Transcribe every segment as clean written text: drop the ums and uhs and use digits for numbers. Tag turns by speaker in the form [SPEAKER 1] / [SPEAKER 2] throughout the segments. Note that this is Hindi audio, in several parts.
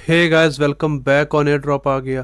[SPEAKER 1] Hey guys, welcome back on air drop आ गया।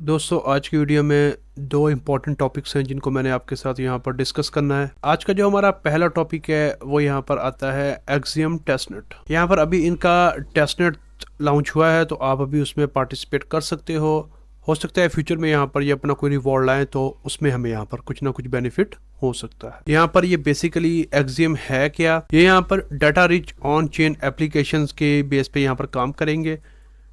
[SPEAKER 1] दोस्तों, आज की वीडियो में दो इम्पॉर्टेंट टॉपिक्स हैं जिनको मैंने आपके साथ यहाँ पर डिस्कस करना है। आज का जो हमारा पहला टॉपिक है वो यहाँ पर आता है एक्सियम टेस्टनेट। यहाँ पर अभी इनका टेस्टनेट लॉन्च हुआ है, तो आप अभी उसमें पार्टिसिपेट कर सकते हो सकता है फ्यूचर में यहाँ पर ये अपना कोई रिवॉर्ड लाएं तो उसमें हमें यहाँ पर कुछ ना कुछ बेनिफिट हो सकता है। यहाँ पर ये बेसिकली एक्सियम है क्या, ये यहाँ पर data rich on chain applications के बेस पे यहाँ पर काम करेंगे।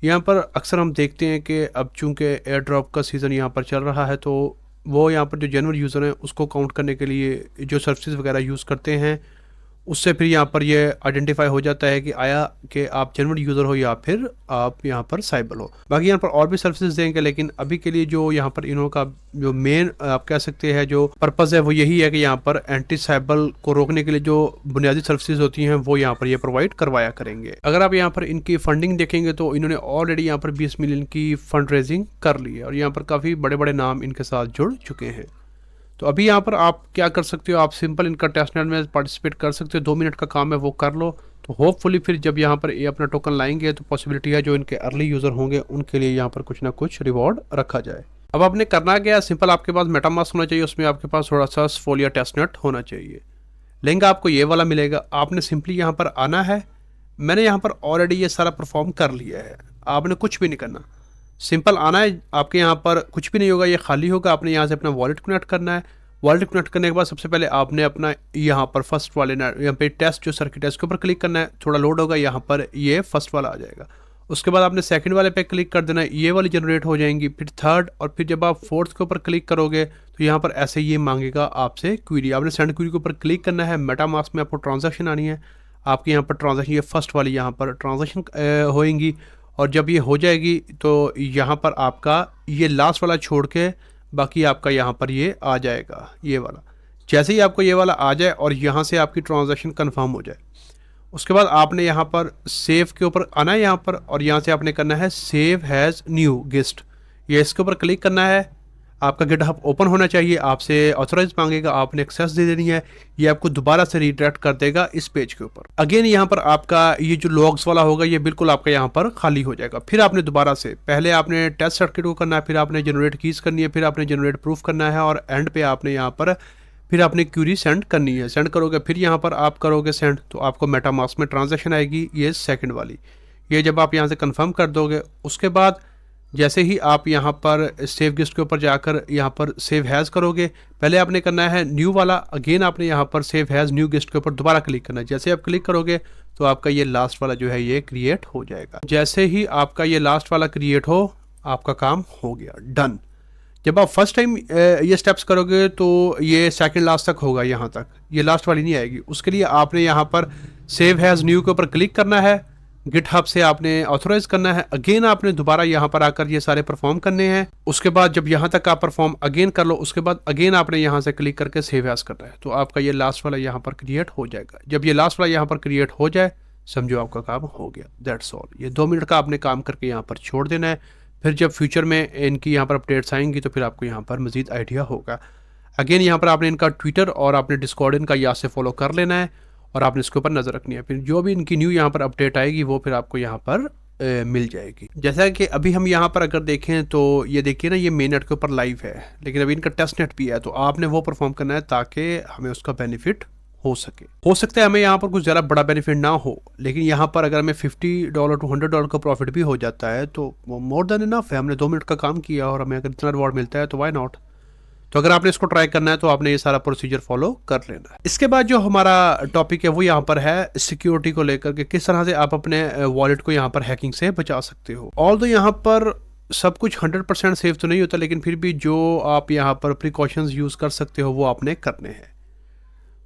[SPEAKER 1] यहाँ पर अक्सर हम देखते हैं कि अब चूंकि एयर ड्रॉप का सीज़न यहाँ पर चल रहा है, तो वो यहाँ पर जो जेन्युइन यूज़र हैं उसको काउंट करने के लिए जो सर्विसेज वगैरह यूज़ करते हैं, उससे फिर यहाँ पर ये आइडेंटिफाई हो जाता है कि आया कि आप जेन्युइन यूज़र हो या फिर आप यहाँ पर साइबर हो। बाकी यहाँ पर और भी सर्विसेज देंगे, लेकिन अभी के लिए जो यहाँ पर इन्हों का जो मेन आप कह सकते हैं जो पर्पज़ है वो यही है कि यहाँ पर एंटी साइबर को रोकने के लिए जो बुनियादी सर्विसेज होती हैं वो यहाँ पर ये प्रोवाइड करवाया करेंगे। अगर आप यहाँ पर इनकी फंडिंग देखेंगे तो इन्होंने ऑलरेडी यहाँ पर 20 मिलियन की फंड रेजिंग कर ली है और यहाँ पर काफ़ी बड़े बड़े नाम इनके साथ जुड़ चुके हैं। तो अभी यहाँ पर आप क्या कर सकते हो, आप सिंपल इनका टेस्टनेट में पार्टिसिपेट कर सकते हो। 2 मिनट का काम है, वो कर लो। तो होपफुली फिर जब यहाँ पर ये अपना टोकन लाएंगे तो पॉसिबिलिटी है जो इनके अर्ली यूज़र होंगे उनके लिए यहाँ पर कुछ ना कुछ रिवॉर्ड रखा जाए। अब आपने करना क्या, सिंपल आपके पास मेटामास्क होना चाहिए, उसमें आपके पास थोड़ा सा स्फोलिया टेस्टनेट होना चाहिए। लहंगा आपको ये वाला मिलेगा, आपने सिंपली यहाँ पर आना है। मैंने यहाँ पर ऑलरेडी ये सारा परफॉर्म कर लिया है, आपने कुछ भी नहीं करना, सिंपल आना है। आपके यहाँ पर कुछ भी नहीं होगा, ये खाली होगा। आपने यहाँ से अपना वॉलेट कनेक्ट करना है। वॉलेट कनेक्ट करने के बाद सबसे पहले आपने अपना यहाँ पर फर्स्ट वाले यहाँ पे टेस्ट जो सर्किट है इसके ऊपर क्लिक करना है। थोड़ा लोड होगा, यहाँ पर ये फर्स्ट वाला आ जाएगा। उसके बाद आपने सेकंड वाले पे क्लिक कर देना है, ये वाली जनरेट हो जाएंगी। फिर थर्ड, और फिर जब आप फोर्थ के ऊपर क्लिक करोगे तो यहाँ पर ऐसे ये मांगेगा आपसे क्वेरी। आपने सेंड क्वेरी के ऊपर क्लिक करना है। मेटामास्क में आपको ट्रांजैक्शन आनी है, आपके यहाँ पर ट्रांजैक्शन ये फर्स्ट वाली यहाँ पर ट्रांजैक्शन होएंगी। और जब ये हो जाएगी तो यहाँ पर आपका ये लास्ट वाला छोड़ के बाकी आपका यहाँ पर ये आ जाएगा, ये वाला। जैसे ही आपको ये वाला आ जाए और यहाँ से आपकी ट्रांजैक्शन कंफर्म हो जाए, उसके बाद आपने यहाँ पर सेव के ऊपर आना है यहाँ पर, और यहाँ से आपने करना है सेव हैज़ न्यू गेस्ट। ये इसके ऊपर क्लिक करना है। आपका गिटहब ओपन होना चाहिए, आपसे ऑथराइज मांगेगा, आपने एक्सेस दे देनी है। ये आपको दोबारा से रीडायरेक्ट कर देगा इस पेज के ऊपर। अगेन यहाँ पर आपका ये जो लॉग्स वाला होगा ये बिल्कुल आपका यहाँ पर खाली हो जाएगा। फिर आपने दोबारा से पहले आपने टेस्ट सर्किट को करना है, फिर आपने जनरेट कीज करनी है, फिर आपने जनरेट प्रूफ करना है, और एंड पे आपने यहाँ पर फिर आपने क्यूरी सेंड करनी है। सेंड करोगे, फिर यहाँ पर आप करोगे सेंड, तो आपको मेटामास्क में ट्रांजैक्शन आएगी, ये सेकंड वाली। ये जब आप यहाँ से कंफर्म कर दोगे, उसके बाद जैसे ही आप यहाँ पर सेव गेस्ट के ऊपर जाकर यहाँ पर सेव हैज़ करोगे, पहले आपने करना है न्यू वाला। अगेन आपने यहाँ पर सेव हैज़ न्यू गेस्ट के ऊपर दोबारा क्लिक करना है। जैसे आप क्लिक करोगे तो आपका ये लास्ट वाला जो है ये क्रिएट हो जाएगा। जैसे ही आपका ये लास्ट वाला क्रिएट हो, आपका काम हो गया, डन। जब आप फर्स्ट टाइम ये स्टेप्स करोगे तो ये सेकंड लास्ट तक होगा, यहाँ तक, ये लास्ट वाली नहीं आएगी। उसके लिए आपने यहाँ पर सेव हैज़ न्यू के ऊपर क्लिक करना है, गिटहब से आपने ऑथोराइज करना है। अगेन आपने दोबारा यहाँ पर आकर ये सारे परफॉर्म करने हैं। उसके बाद जब यहाँ तक आप परफॉर्म अगेन कर लो, उसके बाद अगेन आपने यहाँ से क्लिक करके सेव एज करना है, तो आपका ये लास्ट वाला यहाँ पर क्रिएट हो जाएगा। जब ये लास्ट वाला यहाँ पर क्रिएट हो जाए, समझो आपका काम हो गया, दैट्स ऑल। ये 2 मिनट का आपने काम करके यहाँ पर छोड़ देना है। फिर जब फ्यूचर में इनकी यहाँ पर अपडेट्स आएंगी तो फिर आपको यहाँ पर मजीद आइडिया होगा। अगेन यहाँ पर आपने इनका ट्विटर और आपने डिस्कॉर्ड इनका यहाँ से फॉलो कर लेना है, और आपने इसके ऊपर नज़र रखनी है। फिर जो भी इनकी न्यू यहाँ पर अपडेट आएगी वो फिर आपको यहाँ पर मिल जाएगी। जैसा कि अभी हम यहाँ पर अगर देखें तो ये देखिए ना, ये मेन नेट के ऊपर लाइव है, लेकिन अभी इनका टेस्ट नेट भी है, तो आपने वो परफॉर्म करना है ताकि हमें उसका बेनिफिट हो सके। हो सकता है हमें यहाँ पर कुछ ज़्यादा बड़ा बेनिफिट ना हो, लेकिन यहाँ पर अगर हमें $50 to $100 का प्रॉफिट भी हो जाता है तो वो मोर देन इनफ है। हमने 2 मिनट का काम किया और हमें अगर इतना रिवॉर्ड मिलता है तो वाई नॉट। तो अगर आपने इसको ट्राई करना है तो आपने ये सारा प्रोसीजर फॉलो कर लेना है। इसके बाद जो हमारा टॉपिक है वो यहाँ पर है सिक्योरिटी को लेकर के, किस तरह से आप अपने वॉलेट को यहाँ पर हैकिंग से बचा सकते हो। ऑल्दो यहाँ पर सब कुछ 100% सेफ तो नहीं होता, लेकिन फिर भी जो आप यहाँ पर प्रिकॉशंस यूज़ कर सकते हो वो आपने करने हैं।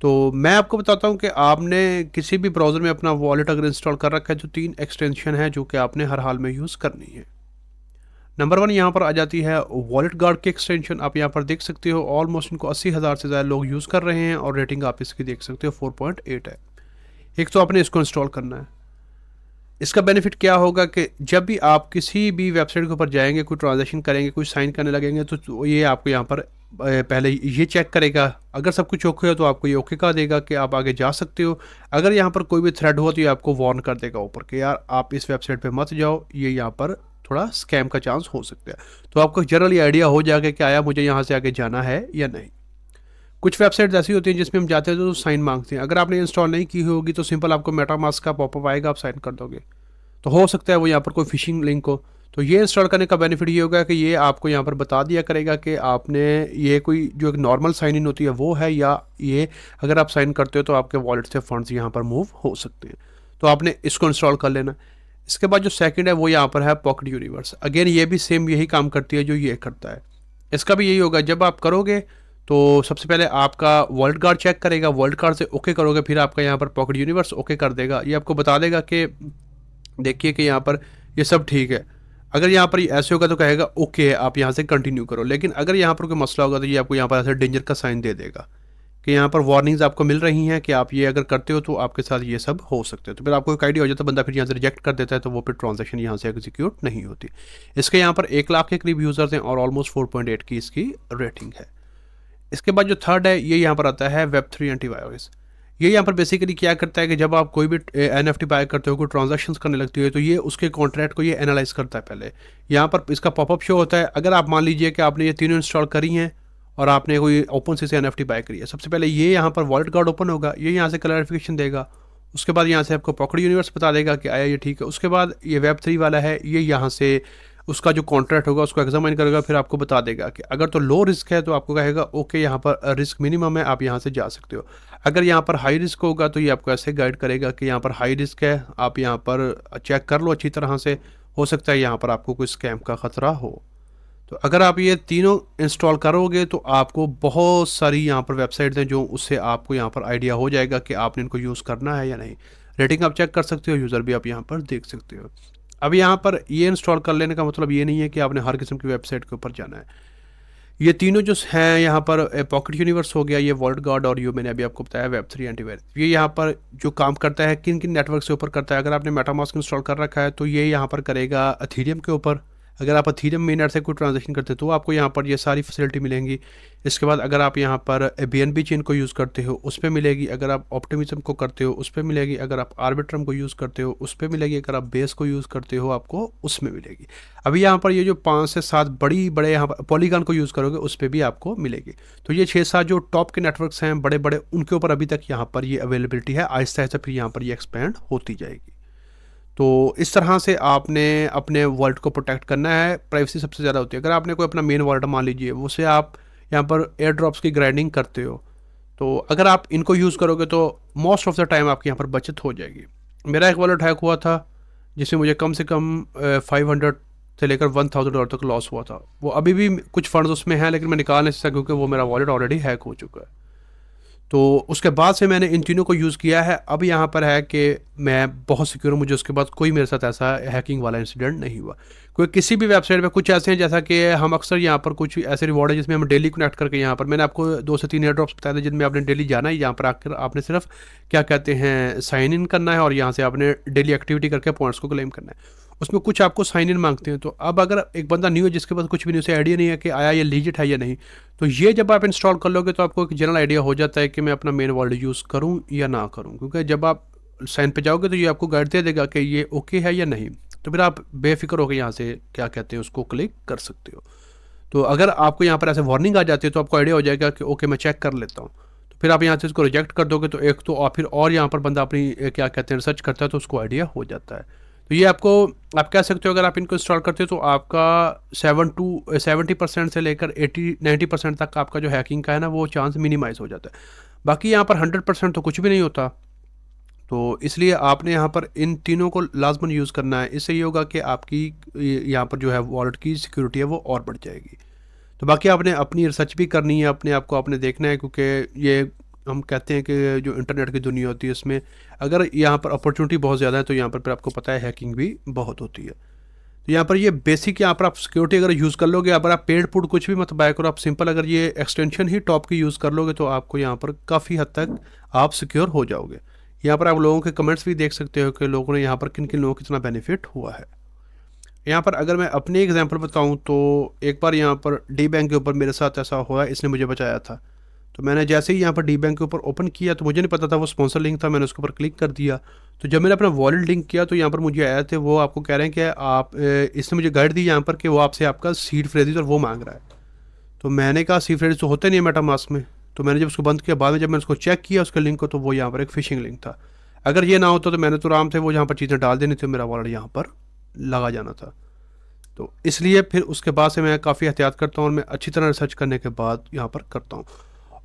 [SPEAKER 1] तो मैं आपको बताता हूँ कि आपने किसी भी ब्राउज़र में अपना वॉलेट अगर इंस्टॉल कर रखा है तो 3 एक्सटेंशन है जो कि आपने हर हाल में यूज़ करनी है। नंबर 1 यहाँ पर आ जाती है वॉलेट गार्ड की एक्सटेंशन। आप यहाँ पर देख सकते हो ऑलमोस्ट इनको 80,000 से ज़्यादा लोग यूज़ कर रहे हैं और रेटिंग आप इसकी देख सकते हो 4.8 है। एक तो आपने इसको इंस्टॉल करना है। इसका बेनिफिट क्या होगा कि जब भी आप किसी भी वेबसाइट के ऊपर जाएंगे, कोई ट्रांजैक्शन करेंगे, कोई साइन करने लगेंगे, तो ये आपको यहाँ पर पहले ये चेक करेगा। अगर सब कुछ ओके हो तो आपको ये ओके कर देगा कि आप आगे जा सकते हो। अगर यहाँ पर कोई भी थ्रेड हुआ तो ये आपको वार्न कर देगा ऊपर कि यार आप इस वेबसाइट पे मत जाओ, ये यहाँ पर थोड़ा स्कैम का चांस हो सकता है। तो आपको जनरली आइडिया हो जाएगा कि आया मुझे यहाँ से आगे जाना है या नहीं। कुछ वेबसाइट ऐसी होती हैं जिसमें हम जाते हैं तो साइन मांगते हैं। अगर आपने इंस्टॉल नहीं की होगी तो सिंपल आपको मेटामास्क का पॉपअप आएगा, आप साइन कर दोगे। तो हो सकता है वो यहाँ पर कोई फिशिंग लिंक हो। तो ये इंस्टॉल करने का बेनिफिट ये होगा कि ये आपको यहाँ पर बता दिया करेगा कि आपने ये कोई जो एक नॉर्मल साइन इन होती है वो है, या ये अगर आप साइन करते हो तो आपके वॉलेट से फंड्स यहाँ पर मूव हो सकते हैं। तो आपने इसको इंस्टॉल कर लेना। इसके बाद जो सेकंड है वो यहाँ पर है पॉकेट यूनिवर्स। अगेन ये भी सेम यही काम करती है जो ये करता है। इसका भी यही होगा, जब आप करोगे तो सबसे पहले आपका वॉलेट कार्ड चेक करेगा, वॉलेट कार्ड से ओके करोगे, फिर आपका यहाँ पर पॉकेट यूनिवर्स ओके कर देगा। ये आपको बता देगा कि देखिए कि यहाँ पर ये सब ठीक है। अगर यहाँ पर ऐसे होगा तो कहेगा ओके आप यहाँ से कंटिन्यू करो। लेकिन अगर यहाँ पर कोई मसला होगा तो ये आपको यहाँ पर ऐसे डेंजर का साइन दे देगा कि यहाँ पर वार्निंग्स आपको मिल रही हैं कि आप ये अगर करते हो तो आपके साथ ये सब हो सकते हैं। तो फिर आपको एक आइडिया हो जाता है, बंदा फिर यहाँ से रिजेक्ट कर देता है, तो वो फिर ट्रांजेक्शन यहाँ से एग्जीक्यूट नहीं होती। इसके यहाँ पर 1 लाख के करीब यूज़र्स हैं और ऑलमोस्ट 4.8 की इसकी रेटिंग है। इसके बाद जो थर्ड है ये यहाँ पर आता है Web3 एंटीवायरस। ये यहाँ पर बेसिकली क्या करता है कि जब आप कोई भी NFT बाय करते हो, कोई ट्रांजैक्शंस करने लगती है, तो ये उसके कॉन्ट्रैक्ट को ये एनालाइज करता है। पहले यहाँ पर इसका पॉपअप शो होता है। अगर आप मान लीजिए कि आपने ये तीनों इंस्टॉल करी हैं और आपने कोई ओपन से NFT बाय करी है, सबसे पहले ये यहाँ पर वॉलेट कार्ड ओपन होगा, ये यहाँ से क्लैरिफिकेशन देगा। उसके बाद यहाँ से आपको पॉकेट यूनिवर्स बता देगा कि आया ये ठीक है। उसके बाद ये Web3 वाला है, ये यहाँ से उसका जो कॉन्ट्रैक्ट होगा उसको एग्जामिन करेगा, फिर आपको बता देगा कि अगर तो लो रिस्क है तो आपको कहेगा ओके यहाँ पर रिस्क मिनिमम है, आप यहाँ से जा सकते हो। अगर यहाँ पर हाई रिस्क होगा तो ये आपको ऐसे गाइड करेगा कि यहाँ पर हाई रिस्क है, आप यहाँ पर चेक कर लो अच्छी तरह से, हो सकता है यहाँ पर आपको कोई स्कैम का ख़तरा हो। तो अगर आप ये तीनों इंस्टॉल करोगे तो आपको बहुत सारी यहाँ पर वेबसाइट्स हैं जो उससे आपको यहाँ पर आइडिया हो जाएगा कि आपने इनको यूज़ करना है या नहीं। रेटिंग आप चेक कर सकते हो, यूज़र भी आप यहाँ पर देख सकते हो। अब यहाँ पर ये इंस्टॉल कर लेने का मतलब ये नहीं है कि आपने हर किस्म की वेबसाइट के ऊपर जाना है। ये तीनों जो हैं यहाँ पर पॉकेट यूनिवर्स हो गया, ये वॉलेट गार्ड, और ये मैंने अभी आपको बताया Web3 एंटीवायरस, ये यहाँ पर जो काम करता है किन किन नेटवर्क से ऊपर करता है। अगर आपने मेटामास्क इंस्टॉल कर रखा है तो ये यहाँ पर करेगा एथेरियम के ऊपर। अगर आप एथेरियम मेननेट से कोई ट्रांजेक्शन करते हो तो आपको यहाँ पर ये सारी फैसिलिटी मिलेंगी। इसके बाद अगर आप यहाँ पर BNB चेन को यूज़ करते हो उस पर मिलेगी, अगर आप ऑप्टिमिज्म को करते हो उस पर मिलेगी, अगर आप आर्बिट्रम को यूज़ करते हो उस पर मिलेगी, अगर आप बेस को यूज़ करते हो आपको उसमें मिलेगी। अभी यहाँ पर ये जो 5 से 7 बड़े यहाँ पर पॉलीगॉन को यूज़ करोगे उस पर भी आपको मिलेगी। तो ये 6-7 जो टॉप के नेटवर्क्स हैं बड़े बड़े, उनके ऊपर अभी तक यहाँ पर ये अवेलेबिलिटी है। आहिस्ता आहिस्ता फिर यहाँ पर ये एक्सपेंड होती जाएगी। तो इस तरह से आपने अपने वॉलेट को प्रोटेक्ट करना है। प्राइवेसी सबसे ज़्यादा होती है। अगर आपने कोई अपना मेन वॉलेट मान लीजिए, उसे आप यहाँ पर एयर ड्रॉप्स की ग्राइंडिंग करते हो, तो अगर आप इनको यूज़ करोगे तो मोस्ट ऑफ द टाइम आपकी यहाँ पर बचत हो जाएगी। मेरा एक वॉलेट हैक हुआ था जिसमें मुझे कम से कम 500 से लेकर $1000 तक लॉस हुआ था। वो अभी भी कुछ फंड्स उसमें हैं लेकिन मैं निकाल नहीं सकता क्योंकि वो मेरा वॉलेट ऑलरेडी हैक हो चुका है। तो उसके बाद से मैंने इन तीनों को यूज़ किया है। अब यहाँ पर है कि मैं बहुत सिक्योर हूँ, मुझे उसके बाद कोई मेरे साथ ऐसा हैकिंग वाला इंसिडेंट नहीं हुआ। कोई किसी भी वेबसाइट पे कुछ ऐसे हैं जैसा कि हम अक्सर यहाँ पर कुछ ऐसे रिवॉर्ड है जिसमें हम डेली कनेक्ट करके, यहाँ पर मैंने आपको 2 से 3 एयर ड्रॉप्स बताए थे जिनमें आपने डेली जाना है। यहाँ पर आकर आपने सिर्फ क्या कहते हैं साइन इन करना है और यहाँ से आपने डेली एक्टिविटी करके पॉइंट्स को क्लेम करना है। उसमें कुछ आपको साइन इन मांगते हैं। तो अब अगर एक बंदा न्यू है जिसके पास कुछ भी नहीं, उसे आइडिया नहीं है कि आया ये लीजिट है या नहीं, तो ये जब आप इंस्टॉल कर लोगे तो आपको एक जनरल आइडिया हो जाता है कि मैं अपना मेन वॉलेट यूज़ करूँ या ना करूँ। क्योंकि जब आप साइन पे जाओगे तो ये आपको गाइड दे देगा कि ये ओके है या नहीं। तो फिर आप बेफिक्र होकर यहाँ से क्या कहते हैं उसको क्लिक कर सकते हो। तो अगर आपको यहाँ पर ऐसे वार्निंग आ जाती है तो आपको आइडिया हो जाएगा कि ओके मैं चेक कर लेता हूँ। तो फिर आप यहाँ से इसको रिजेक्ट कर दोगे तो एक तो और फिर और यहाँ पर बंदा अपनी क्या कहते हैं रिसर्च करता है तो उसको आइडिया हो जाता है। तो ये आपको आप कह सकते हो अगर आप इनको इंस्टॉल करते हो तो आपका 70% से लेकर 80-90% तक आपका जो हैकिंग का है ना वो चांस मिनिमाइज़ हो जाता है। बाकी यहाँ पर 100% तो कुछ भी नहीं होता। तो इसलिए आपने यहाँ पर इन तीनों को लाजमन यूज़ करना है। इससे ये होगा कि आपकी यहाँ पर जो है वॉलेट की सिक्योरिटी है वो और बढ़ जाएगी। तो बाकी आपने अपनी रिसर्च भी करनी है, अपने आप को आपने देखना है, क्योंकि ये हम कहते हैं कि जो इंटरनेट की दुनिया होती है उसमें अगर यहाँ पर अपॉर्चुनिटी बहुत ज़्यादा है तो यहाँ पर फिर आपको पता है हैकिंग भी बहुत होती है। तो यहाँ पर ये बेसिक यहाँ पर आप सिक्योरिटी अगर यूज़ कर लोगे, अगर आप पेड पुड कुछ भी मत बाय करो, आप सिंपल अगर ये एक्सटेंशन ही टॉप की यूज़ कर लोगे तो आपको यहाँ पर काफ़ी हद तक आप सिक्योर हो जाओगे। यहाँ पर आप लोगों के कमेंट्स भी देख सकते हो कि लोगों ने यहाँ पर किन किन लोगों को कितना बेनिफिट हुआ है। यहाँ पर अगर मैं अपनी एग्जांपल बताऊँ तो एक बार यहाँ पर डी बैंक के ऊपर मेरे साथ ऐसा हुआ, इसने मुझे बचाया था। तो मैंने जैसे ही यहाँ पर डी बैंक के ऊपर ओपन किया तो मुझे नहीं पता था वो स्पॉन्सर लिंक था, मैंने उसके ऊपर क्लिक कर दिया। तो जब मैंने अपना वॉलेट लिंक किया तो यहाँ पर मुझे आया थे, वो आपको कह रहे हैं कि आप इसने मुझे गाइड दी यहाँ पर कि वो आपसे आपका सीड फ्रेजेस और वो मांग रहा है। तो मैंने कहा सीड फ्रेजेस तो होते नहीं है मेटामास्क में। तो मैंने जब उसको बंद किया, बाद में जब मैंने उसको चेक किया उसके लिंक को, तो वो यहाँ पर एक फिशिंग लिंक था। अगर ये ना होता तो मैंने तो आराम से वो यहाँ पर चीज़ें डाल देनी थी, मेरा वॉलेट यहाँ पर लगा जाना था। तो इसलिए फिर उसके बाद से मैं काफ़ी एहतियात करता हूँ और मैं अच्छी तरह रिसर्च करने के बाद यहाँ पर करता हूँ।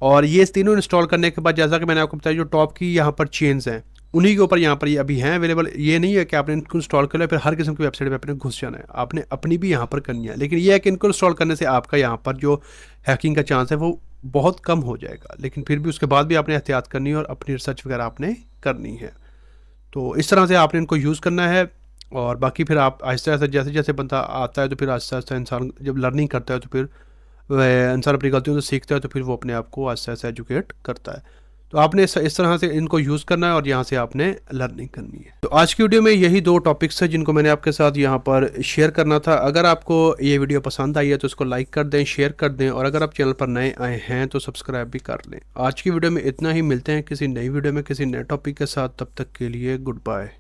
[SPEAKER 1] और ये तीनों इंस्टॉल करने के बाद जैसा कि मैंने आपको बताया, जो टॉप की यहाँ पर चेन्स हैं उन्हीं के ऊपर यहाँ पर ये अभी हैं अवेलेबल। ये नहीं है कि आपने इनको इंस्टॉल कर लिया फिर हर किस्म की वेबसाइट पे अपने घुस जाना है, आपने अपनी भी यहाँ पर करनी है। लेकिन ये है कि इनको इंस्टॉल करने से आपका यहाँ पर जो हैकिंग का चांस है वो बहुत कम हो जाएगा, लेकिन फिर भी उसके बाद भी आपने एहतियात करनी है और अपनी रिसर्च वगैरह आपने करनी है। तो इस तरह से आपने इनको यूज़ करना है। और बाकी फिर आप आहिस्ता आहिस्ता जैसे जैसे बंदा आता है तो फिर आहिस्ता आहिस्ता इंसान जब लर्निंग करता है तो फिर वह इंसान अपनी गलतियों से सीखता है, तो फिर वो अपने आप को आहिस्ता आहिस्ता एजुकेट करता है। तो आपने इस तरह से इनको यूज़ करना है और यहाँ से आपने लर्निंग करनी है। तो आज की वीडियो में यही 2 टॉपिक्स है जिनको मैंने आपके साथ यहाँ पर शेयर करना था। अगर आपको ये वीडियो पसंद आई है तो इसको लाइक कर दें, शेयर कर दें, और अगर आप चैनल पर नए आए हैं तो सब्सक्राइब भी कर लें। आज की वीडियो में इतना ही, मिलते हैं किसी नई वीडियो में किसी नए टॉपिक के साथ, तब तक के लिए गुड बाय।